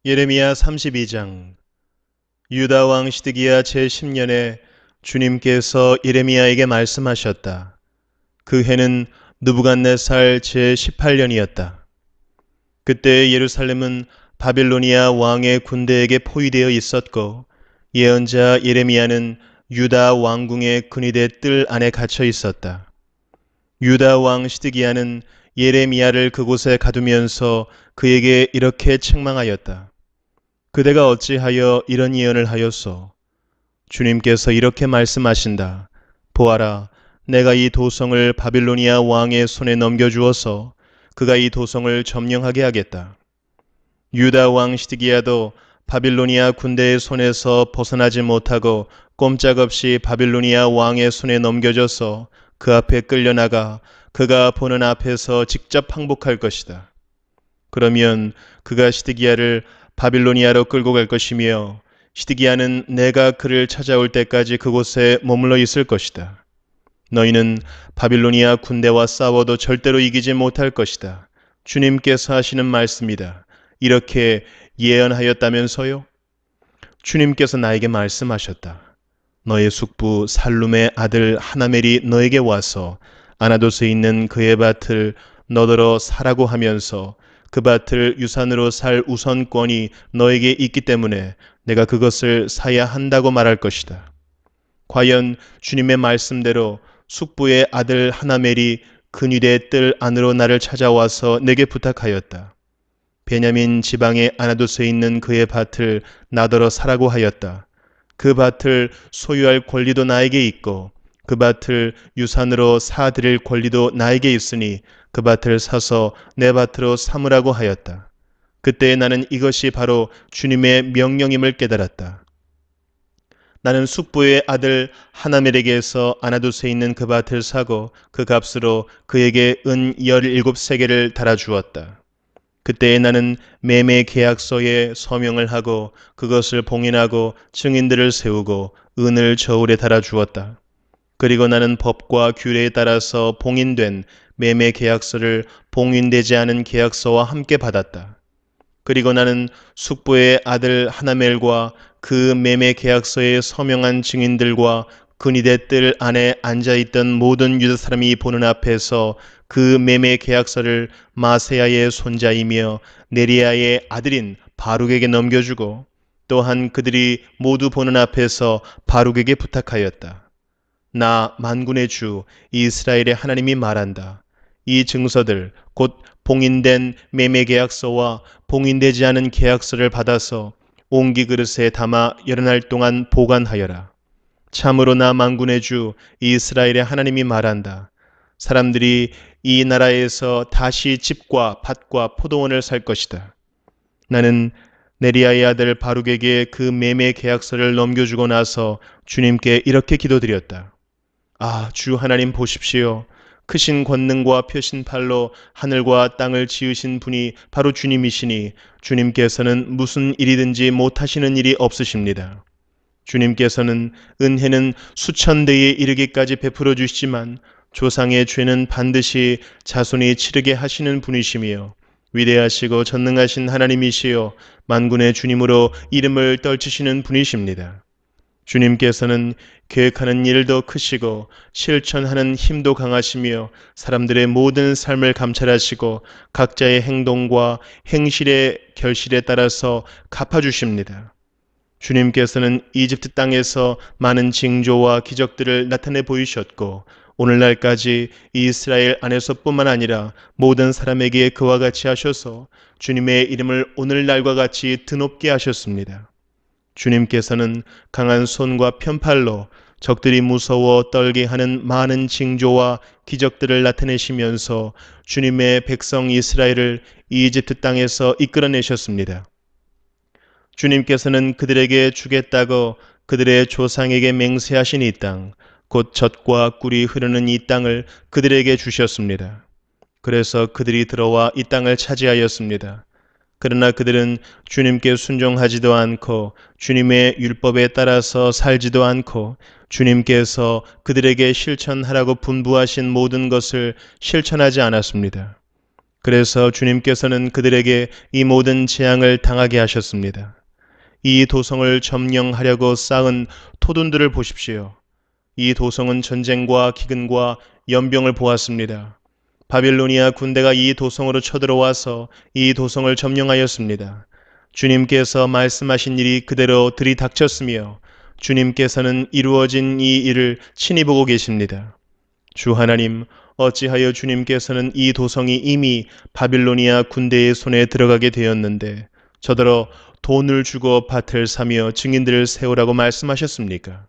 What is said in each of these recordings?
예레미야 32장. 유다 왕 시드기야 제10년에 주님께서 예레미야에게 말씀하셨다. 그 해는 느부갓네살 제18년이었다. 그때 예루살렘은 바빌로니아 왕의 군대에게 포위되어 있었고 예언자 예레미야는 유다 왕궁의 근위대 뜰 안에 갇혀 있었다. 유다 왕 시드기야는 예레미야를 그곳에 가두면서 그에게 이렇게 책망하였다. 그대가 어찌하여 이런 예언을 하였소? 주님께서 이렇게 말씀하신다. 보아라, 내가 이 도성을 바빌로니아 왕의 손에 넘겨주어서 그가 이 도성을 점령하게 하겠다. 유다 왕 시드기야도 바빌로니아 군대의 손에서 벗어나지 못하고 꼼짝없이 바빌로니아 왕의 손에 넘겨져서 그 앞에 끌려나가 그가 보는 앞에서 직접 항복할 것이다. 그러면 그가 시드기야를 바빌로니아로 끌고 갈 것이며 시드기야는 내가 그를 찾아올 때까지 그곳에 머물러 있을 것이다. 너희는 바빌로니아 군대와 싸워도 절대로 이기지 못할 것이다. 주님께서 하시는 말씀이다. 이렇게 예언하였다면서요? 주님께서 나에게 말씀하셨다. 너의 숙부 살룸의 아들 하나멜이 너에게 와서 아나돗에 있는 그의 밭을 너더러 사라고 하면서 그 밭을 유산으로 살 우선권이 너에게 있기 때문에 내가 그것을 사야 한다고 말할 것이다. 과연 주님의 말씀대로 숙부의 아들 하나멜이 근위대 뜰 안으로 나를 찾아와서 내게 부탁하였다. 베냐민 지방의 아나돗에 있는 그의 밭을 나더러 사라고 하였다. 그 밭을 소유할 권리도 나에게 있고 그 밭을 유산으로 사드릴 권리도 나에게 있으니 그 밭을 사서 내 밭으로 삼으라고 하였다. 그때 나는 이것이 바로 주님의 명령임을 깨달았다. 나는 숙부의 아들 하나멜에게서 아나돗에 있는 그 밭을 사고 그 값으로 그에게 은 17세겔을 달아주었다. 그때 나는 매매 계약서에 서명을 하고 그것을 봉인하고 증인들을 세우고 은을 저울에 달아주었다. 그리고 나는 법과 규례에 따라서 봉인된 매매 계약서를 봉인되지 않은 계약서와 함께 받았다. 그리고 나는 숙부의 아들 하나멜과 그 매매 계약서에 서명한 증인들과 근위대 뜰 안에 앉아있던 모든 유다 사람이 보는 앞에서 그 매매 계약서를 마세야의 손자이며 네리야의 아들인 바룩에게 넘겨주고 또한 그들이 모두 보는 앞에서 바룩에게 부탁하였다. 나 만군의 주 이스라엘의 하나님이 말한다. 이 증서들 곧 봉인된 매매 계약서와 봉인되지 않은 계약서를 받아서 옹기 그릇에 담아 여러 날 동안 보관하여라. 참으로 나 만군의 주 이스라엘의 하나님이 말한다. 사람들이 이 나라에서 다시 집과 밭과 포도원을 살 것이다. 나는 네리야의 아들 바룩에게 그 매매 계약서를 넘겨주고 나서 주님께 이렇게 기도드렸다. 아, 주 하나님 보십시오. 크신 권능과 펴신 팔로 하늘과 땅을 지으신 분이 바로 주님이시니 주님께서는 무슨 일이든지 못하시는 일이 없으십니다. 주님께서는 은혜는 수천 대에 이르기까지 베풀어 주시지만 조상의 죄는 반드시 자손이 치르게 하시는 분이시며 위대하시고 전능하신 하나님이시여 만군의 주님으로 이름을 떨치시는 분이십니다. 주님께서는 계획하는 일도 크시고 실천하는 힘도 강하시며 사람들의 모든 삶을 감찰하시고 각자의 행동과 행실의 결실에 따라서 갚아주십니다. 주님께서는 이집트 땅에서 많은 징조와 기적들을 나타내 보이셨고 오늘날까지 이스라엘 안에서뿐만 아니라 모든 사람에게 그와 같이 하셔서 주님의 이름을 오늘날과 같이 드높게 하셨습니다. 주님께서는 강한 손과 편팔로 적들이 무서워 떨게 하는 많은 징조와 기적들을 나타내시면서 주님의 백성 이스라엘을 이집트 땅에서 이끌어내셨습니다. 주님께서는 그들에게 주겠다고 그들의 조상에게 맹세하신 이 땅, 곧 젖과 꿀이 흐르는 이 땅을 그들에게 주셨습니다. 그래서 그들이 들어와 이 땅을 차지하였습니다. 그러나 그들은 주님께 순종하지도 않고 주님의 율법에 따라서 살지도 않고 주님께서 그들에게 실천하라고 분부하신 모든 것을 실천하지 않았습니다. 그래서 주님께서는 그들에게 이 모든 재앙을 당하게 하셨습니다. 이 도성을 점령하려고 쌓은 토둔들을 보십시오. 이 도성은 전쟁과 기근과 연병을 보았습니다. 바빌로니아 군대가 이 도성으로 쳐들어와서 이 도성을 점령하였습니다. 주님께서 말씀하신 일이 그대로 들이닥쳤으며 주님께서는 이루어진 이 일을 친히 보고 계십니다. 주 하나님, 어찌하여 주님께서는 이 도성이 이미 바빌로니아 군대의 손에 들어가게 되었는데 저더러 돈을 주고 밭을 사며 증인들을 세우라고 말씀하셨습니까?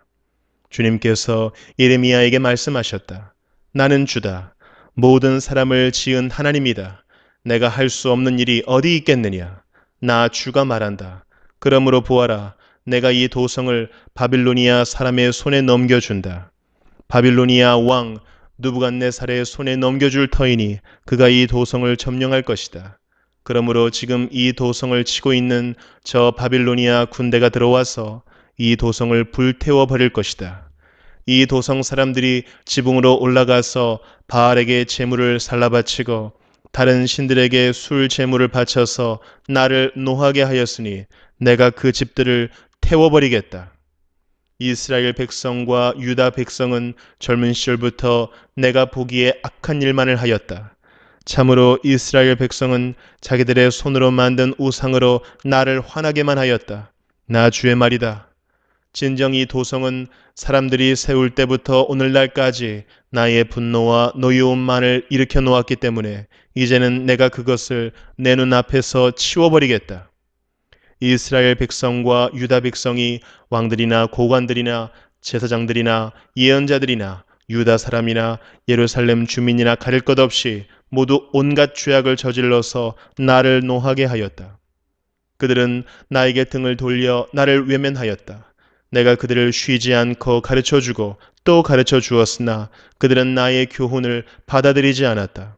주님께서 예레미야에게 말씀하셨다. 나는 주다. 모든 사람을 지은 하나님이다. 내가 할 수 없는 일이 어디 있겠느냐? 나 주가 말한다. 그러므로 보아라. 내가 이 도성을 바빌로니아 사람의 손에 넘겨준다. 바빌로니아 왕 느부갓네살의 손에 넘겨줄 터이니 그가 이 도성을 점령할 것이다. 그러므로 지금 이 도성을 치고 있는 저 바빌로니아 군대가 들어와서 이 도성을 불태워 버릴 것이다. 이 도성 사람들이 지붕으로 올라가서 바알에게 제물을 살라바치고 다른 신들에게 술 제물을 바쳐서 나를 노하게 하였으니 내가 그 집들을 태워버리겠다. 이스라엘 백성과 유다 백성은 젊은 시절부터 내가 보기에 악한 일만을 하였다. 참으로 이스라엘 백성은 자기들의 손으로 만든 우상으로 나를 화나게만 하였다. 나 주의 말이다. 진정 이 도성은 사람들이 세울 때부터 오늘날까지 나의 분노와 노여움만을 일으켜 놓았기 때문에 이제는 내가 그것을 내 눈앞에서 치워버리겠다. 이스라엘 백성과 유다 백성이 왕들이나 고관들이나 제사장들이나 예언자들이나 유다 사람이나 예루살렘 주민이나 가릴 것 없이 모두 온갖 죄악을 저질러서 나를 노하게 하였다. 그들은 나에게 등을 돌려 나를 외면하였다. 내가 그들을 쉬지 않고 가르쳐주고 또 가르쳐 주었으나 그들은 나의 교훈을 받아들이지 않았다.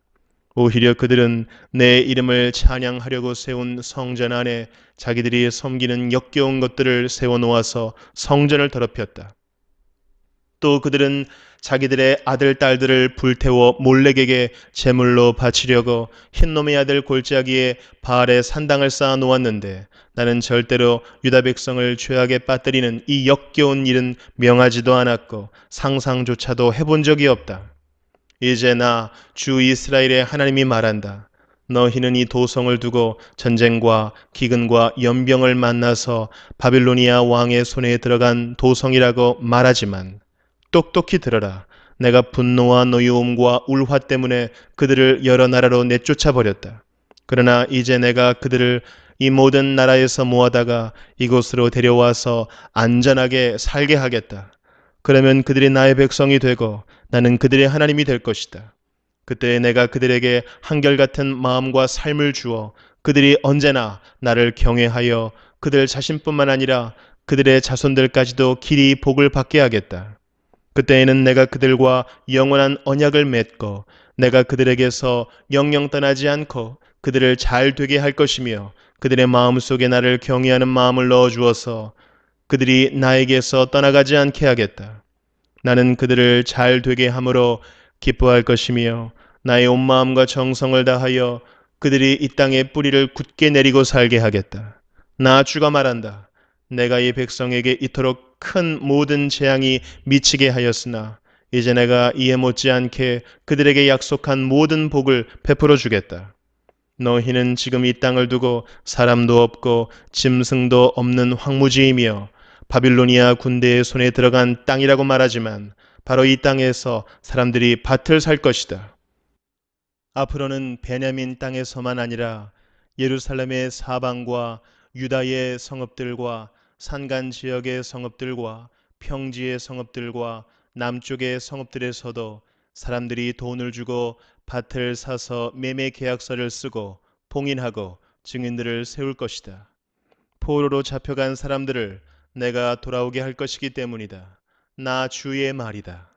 오히려 그들은 내 이름을 찬양하려고 세운 성전 안에 자기들이 섬기는 역겨운 것들을 세워놓아서 성전을 더럽혔다. 또 그들은 자기들의 아들, 딸들을 불태워 몰렉에게 제물로 바치려고 흰놈의 아들 골짜기에 바알의 산당을 쌓아 놓았는데 나는 절대로 유다 백성을 죄악에 빠뜨리는 이 역겨운 일은 명하지도 않았고 상상조차도 해본 적이 없다. 이제 나 주 이스라엘의 하나님이 말한다. 너희는 이 도성을 두고 전쟁과 기근과 연병을 만나서 바빌로니아 왕의 손에 들어간 도성이라고 말하지만 똑똑히 들어라. 내가 분노와 노여움과 울화 때문에 그들을 여러 나라로 내쫓아 버렸다. 그러나 이제 내가 그들을 이 모든 나라에서 모아다가 이곳으로 데려와서 안전하게 살게 하겠다. 그러면 그들이 나의 백성이 되고 나는 그들의 하나님이 될 것이다. 그때 내가 그들에게 한결같은 마음과 삶을 주어 그들이 언제나 나를 경외하여 그들 자신뿐만 아니라 그들의 자손들까지도 길이 복을 받게 하겠다. 그때에는 내가 그들과 영원한 언약을 맺고 내가 그들에게서 영영 떠나지 않고 그들을 잘 되게 할 것이며 그들의 마음속에 나를 경외하는 마음을 넣어주어서 그들이 나에게서 떠나가지 않게 하겠다. 나는 그들을 잘 되게 함으로 기뻐할 것이며 나의 온 마음과 정성을 다하여 그들이 이 땅에 뿌리를 굳게 내리고 살게 하겠다. 나 주가 말한다. 내가 이 백성에게 이토록 큰 모든 재앙이 미치게 하였으나 이제 내가 이에 못지않게 그들에게 약속한 모든 복을 베풀어 주겠다. 너희는 지금 이 땅을 두고 사람도 없고 짐승도 없는 황무지이며 바빌로니아 군대의 손에 들어간 땅이라고 말하지만 바로 이 땅에서 사람들이 밭을 살 것이다. 앞으로는 베냐민 땅에서만 아니라 예루살렘의 사방과 유다의 성읍들과 산간 지역의 성읍들과 평지의 성읍들과 남쪽의 성읍들에서도 사람들이 돈을 주고 밭을 사서 매매 계약서를 쓰고 봉인하고 증인들을 세울 것이다. 포로로 잡혀간 사람들을 내가 돌아오게 할 것이기 때문이다. 나 주의 말이다.